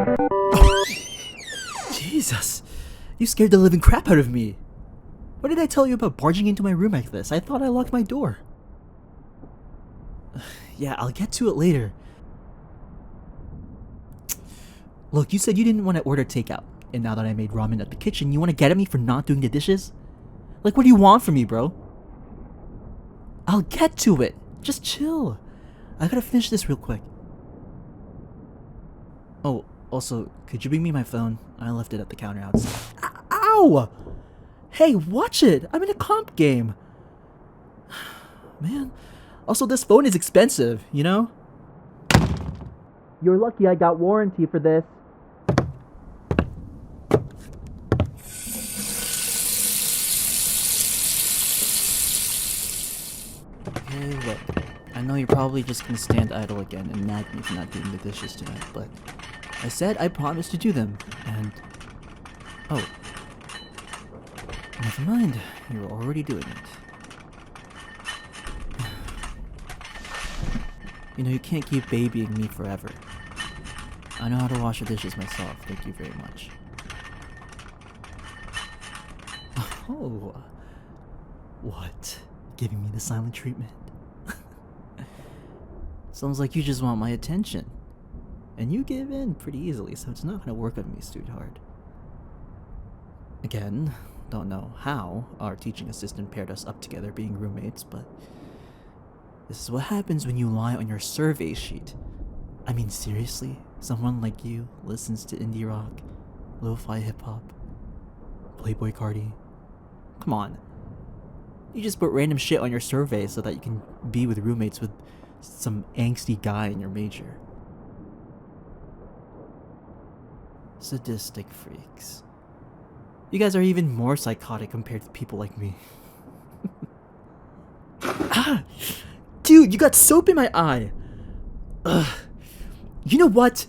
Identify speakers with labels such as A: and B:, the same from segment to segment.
A: Oh, Jesus, you scared the living crap out of me. What did I tell you about barging into my room like this? I thought I locked my door. Yeah, I'll get to it later. Look, you said you didn't want to order takeout, and now that I made ramen at the kitchen, you want to get at me for not doing the dishes? Like, what do you want from me, bro? I'll get to it. Just chill. I gotta finish this real quick. Oh, also, could you bring me my phone? I left it at the counter outside. Ow! Hey, watch it! I'm in a comp game. Man. Also, this phone is expensive, you know? You're lucky I got warranty for this. Hey, look. I know you're probably just gonna stand idle again and nag me for not doing the dishes tonight, but I said I promised to do them, and... Oh. Never mind. You're already doing it. You know, you can't keep babying me forever. I know how to wash the dishes myself, thank you very much. Oh. What? Giving me the silent treatment? Sounds like you just want my attention. And you give in pretty easily, so it's not gonna work on me, sweetheart. Again, don't know how our teaching assistant paired us up together being roommates, but this is what happens when you lie on your survey sheet. I mean, seriously? Someone like you listens to indie rock, lo-fi hip-hop, Playboy Cardi? Come on. You just put random shit on your survey so that you can be with roommates with some angsty guy in your major. Sadistic freaks. You guys are even more psychotic compared to people like me. Ah! Dude, you got soap in my eye! Ugh. You know what?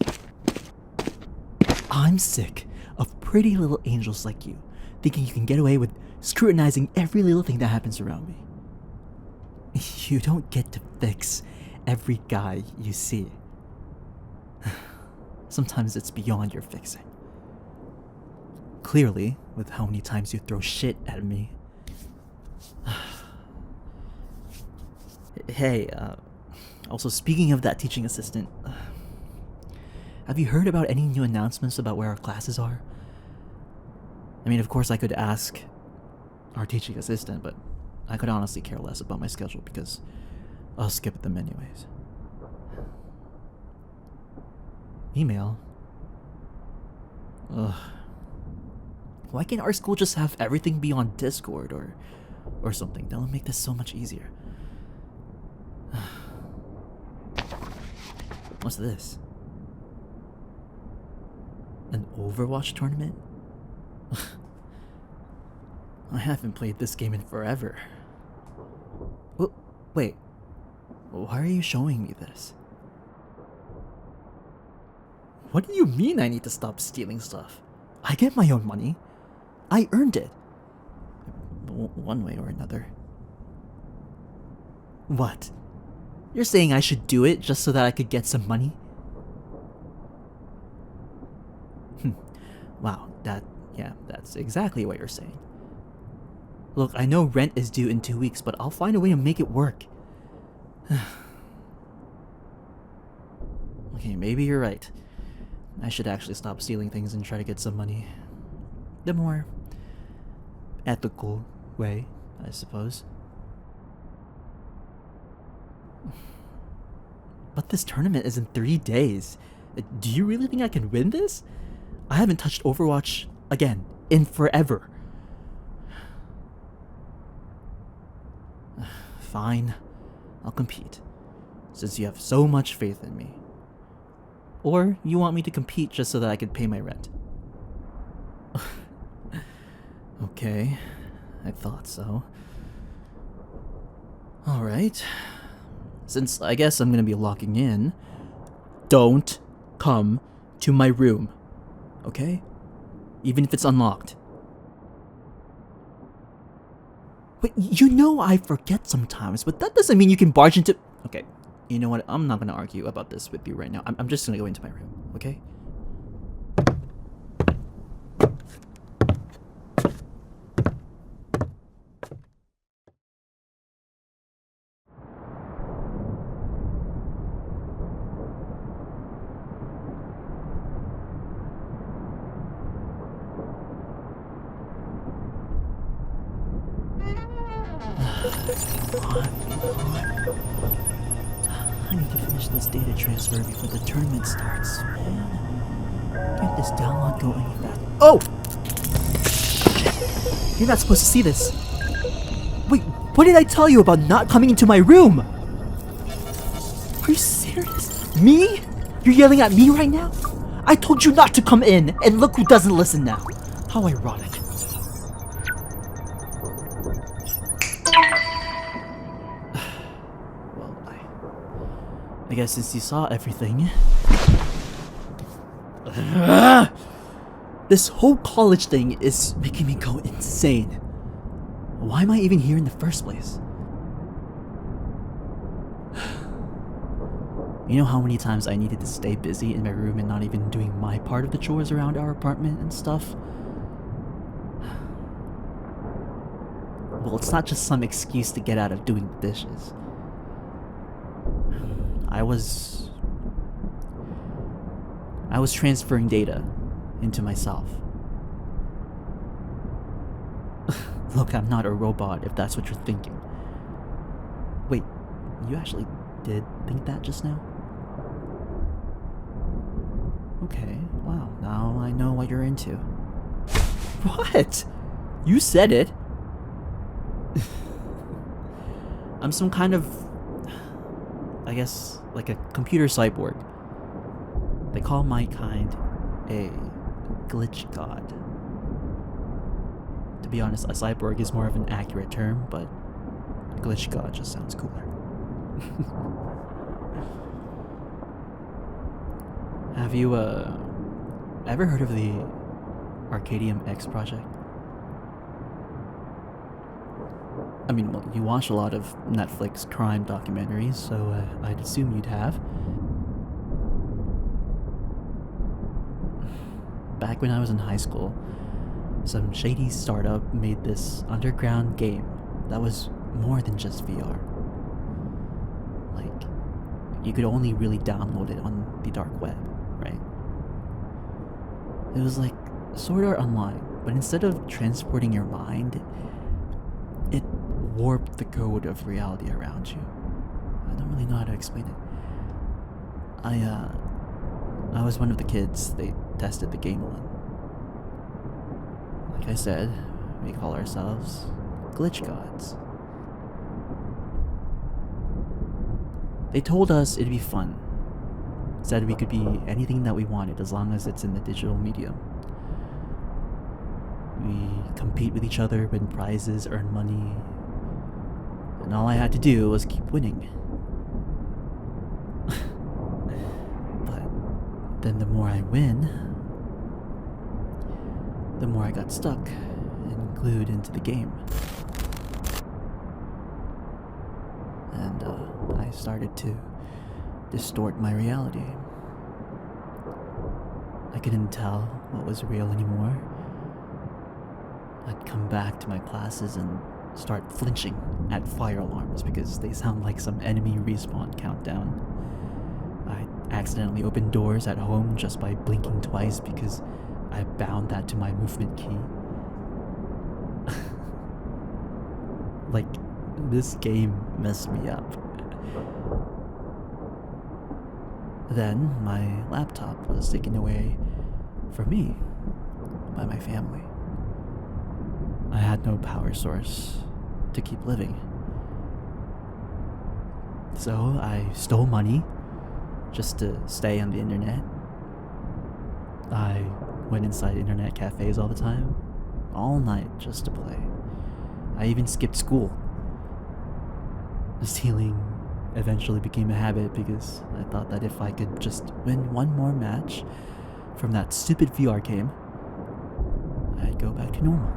A: I'm sick of pretty little angels like you, thinking you can get away with scrutinizing every little thing that happens around me. You don't get to fix every guy you see. Sometimes it's beyond your fixing. Clearly, with how many times you throw shit at me. Hey, also speaking of that teaching assistant, have you heard about any new announcements about where our classes are? I mean, of course I could ask our teaching assistant, but I could honestly care less about my schedule because I'll skip them anyways. Email? Ugh. Why can't our school just have everything be on Discord or something? That would make this so much easier. What's this? An Overwatch tournament? I haven't played this game in forever. Wait, why are you showing me this? What do you mean I need to stop stealing stuff? I get my own money. I earned it. One way or another. What? You're saying I should do it just so that I could get some money? Wow, that's exactly what you're saying. Look, I know rent is due in 2 weeks, but I'll find a way to make it work. Okay, maybe you're right. I should actually stop stealing things and try to get some money. The more ethical way, I suppose. But this tournament is in 3 days. Do you really think I can win this? I haven't touched Overwatch again in forever. Fine, I'll compete, since you have so much faith in me. Or you want me to compete just so that I could pay my rent? Okay, I thought so. Alright. Since I guess I'm gonna be locking in, don't come to my room, okay? Even if it's unlocked. Wait, you know I forget sometimes, but that doesn't mean you can barge into... Okay, you know what? I'm not gonna argue about this with you right now. I'm just gonna go into my room, okay? I need to finish this data transfer before the tournament starts. Man, can't this download go any faster? Oh! You're not supposed to see this. Wait, what did I tell you about not coming into my room? Are you serious? Me? You're yelling at me right now? I told you not to come in, and look who doesn't listen now. How ironic. Well, I guess since you saw everything... This whole college thing is making me go insane. Why am I even here in the first place? You know how many times I needed to stay busy in my room and not even doing my part of the chores around our apartment and stuff? Well, it's not just some excuse to get out of doing the dishes. I was transferring data into myself. Look, I'm not a robot if that's what you're thinking. Wait, you actually did think that just now? Okay, wow, now I know what you're into. What? You said it. I'm some kind of, I guess, like a computer cyborg. They call my kind a glitch god. To be honest, a cyborg is more of an accurate term, but glitch god just sounds cooler. Have you ever heard of the Arcadium X project? I mean, well, you watch a lot of Netflix crime documentaries, so I'd assume you'd have. Back when I was in high school, some shady startup made this underground game that was more than just VR. Like, you could only really download it on the dark web, right? It was like Sword Art Online, but instead of transporting your mind, it warped the code of reality around you. I don't really know how to explain it. I was one of the kids they tested the game on. Like I said, we call ourselves glitch gods. They told us it'd be fun. Said we could be anything that we wanted as long as it's in the digital medium. We compete with each other, win prizes, earn money, and all I had to do was keep winning. But then the more I win, the more I got stuck and glued into the game. And I started to distort my reality. I couldn't tell what was real anymore. I'd come back to my classes and start flinching at fire alarms because they sound like some enemy respawn countdown. I'd accidentally open doors at home just by blinking twice because I bound that to my movement key. Like, this game messed me up. Then my laptop was taken away from me by my family. I had no power source to keep living. So I stole money just to stay on the internet. I went inside internet cafes all the time, all night just to play. I even skipped school. Stealing eventually became a habit because I thought that if I could just win one more match from that stupid VR game, I'd go back to normal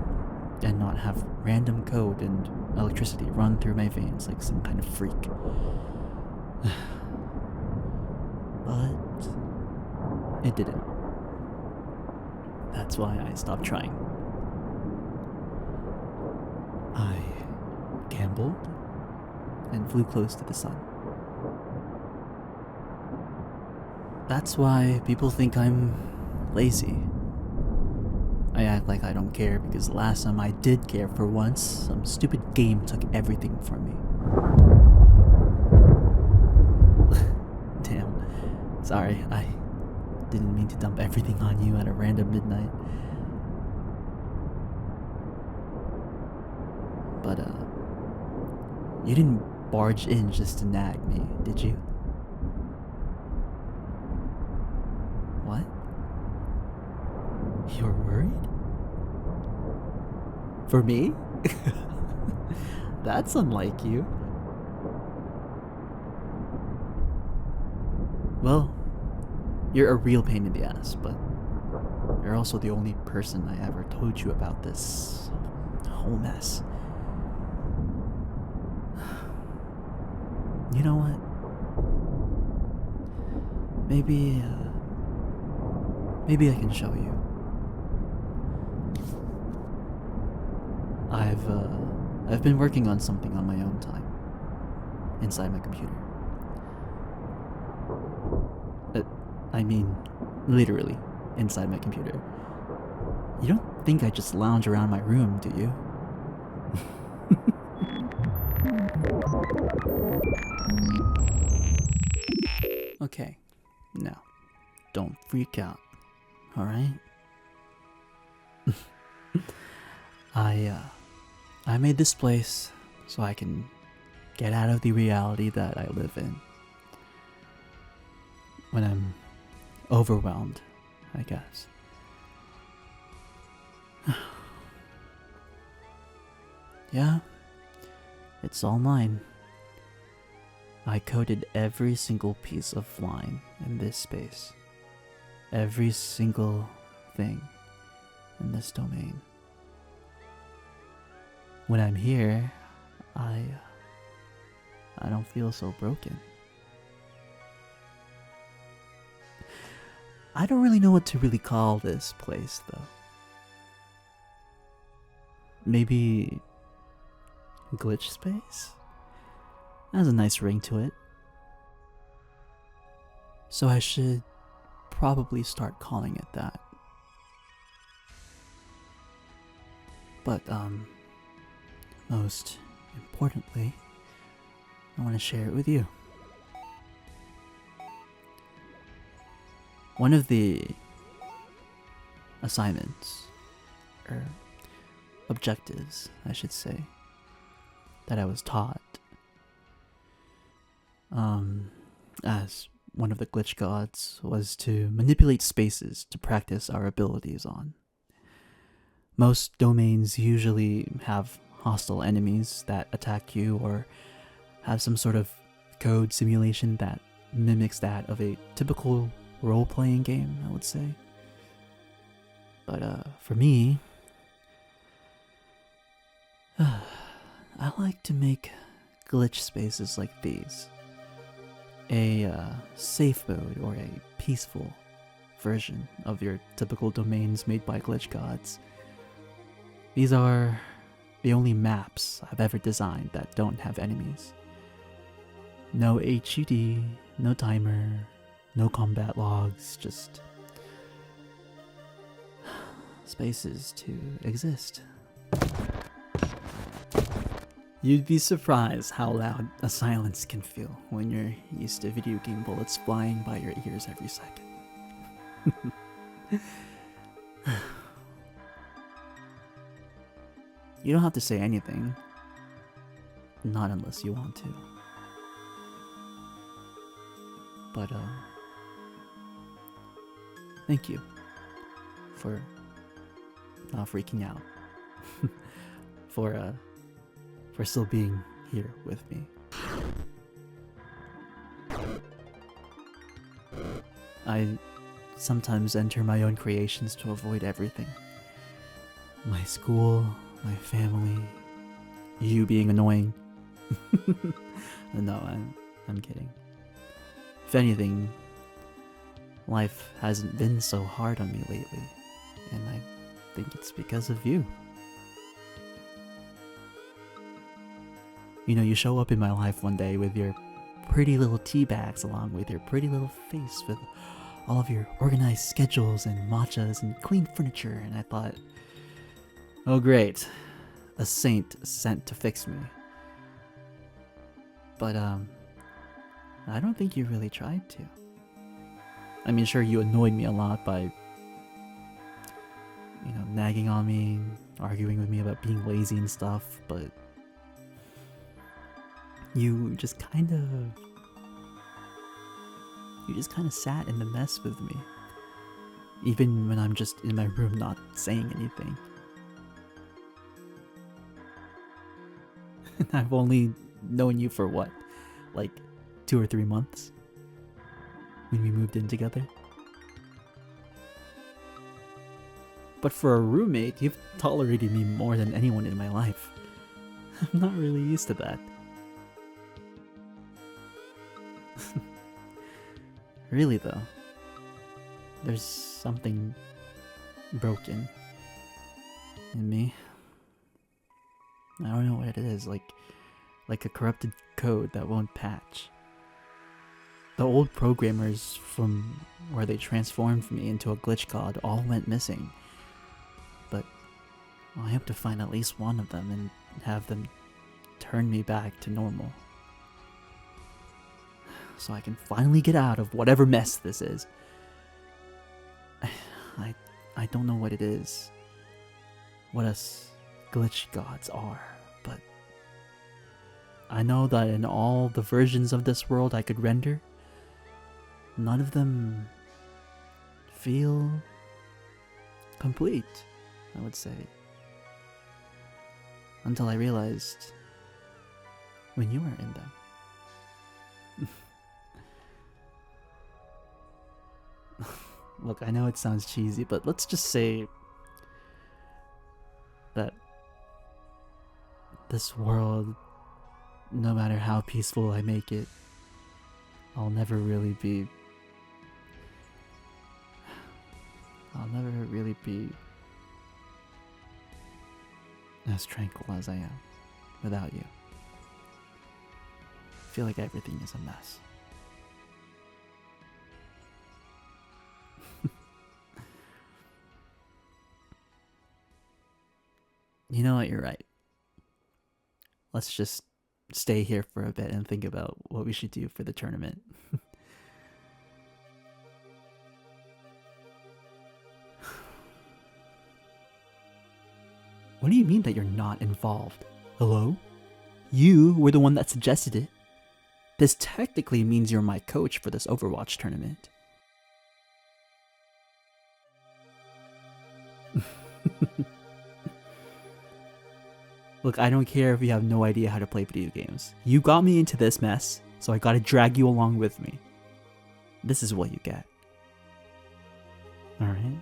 A: and not have random code and electricity run through my veins like some kind of freak. But it didn't. That's why I stopped trying. I gambled and flew close to the sun. That's why people think I'm lazy. I act like I don't care because last time I did care for once, some stupid game took everything from me. Damn. Sorry, I didn't mean to dump everything on you at a random midnight. But, you didn't barge in just to nag me, did you? What? You're worried? For me? That's unlike you. Well, you're a real pain in the ass, but you're also the only person I ever told you about this whole mess. You know what? Maybe I can show you. I've been working on something on my own time, inside my computer. I mean, literally, inside my computer. You don't think I just lounge around my room, do you? Okay, now, don't freak out, alright? I made this place so I can get out of the reality that I live in. When I'm overwhelmed, I guess. Yeah, it's all mine. I coded every single piece of line in this space. Every single thing in this domain. When I'm here, I don't feel so broken. I don't really know what to really call this place, though. Maybe glitch space? Has a nice ring to it. So I should probably start calling it that. But, most importantly, I want to share it with you. One of the assignments, or objectives, I should say, that I was taught, as one of the glitch gods, was to manipulate spaces to practice our abilities on. Most domains usually have hostile enemies that attack you or have some sort of code simulation that mimics that of a typical role-playing game, I would say. But for me, I like to make glitch spaces like these a safe mode or a peaceful version of your typical domains made by glitch gods. These are the only maps I've ever designed that don't have enemies. No HUD, no timer, no combat logs, just spaces to exist. You'd be surprised how loud a silence can feel when you're used to video game bullets flying by your ears every second. You don't have to say anything. Not unless you want to. But, thank you for not freaking out. for still being here with me. I sometimes enter my own creations to avoid everything. My school, my family, you being annoying. No, I'm kidding. If anything, life hasn't been so hard on me lately, and I think it's because of you. You know, you show up in my life one day with your pretty little tea bags along with your pretty little face with all of your organized schedules and matchas and clean furniture, and I thought, oh great, a saint sent to fix me. But I don't think you really tried to. I mean, sure, you annoyed me a lot by, nagging on me, arguing with me about being lazy and stuff, but you just kind of sat in the mess with me, even when I'm just in my room not saying anything. I've only known you for what, like 2 or 3 months when we moved in together. But for a roommate, you've tolerated me more than anyone in my life. I'm not really used to that. Really though, there's something broken in me. I don't know what it is, like a corrupted code that won't patch. The old programmers from where they transformed me into a glitch god all went missing. But I hope to find at least one of them and have them turn me back to normal. So I can finally get out of whatever mess this is. I don't know what it is, what us glitch gods are, but I know that in all the versions of this world I could render, none of them feel complete, I would say. Until I realized when you were in them. Look, I know it sounds cheesy, but let's just say that this world, no matter how peaceful I make it, I'll never really be as tranquil as I am without you. I feel like everything is a mess. You know what, you're right. Let's just stay here for a bit and think about what we should do for the tournament. What do you mean that you're not involved? Hello? You were the one that suggested it. This technically means you're my coach for this Overwatch tournament. Look, I don't care if you have no idea how to play video games. You got me into this mess, so I gotta drag you along with me. This is what you get. Alright?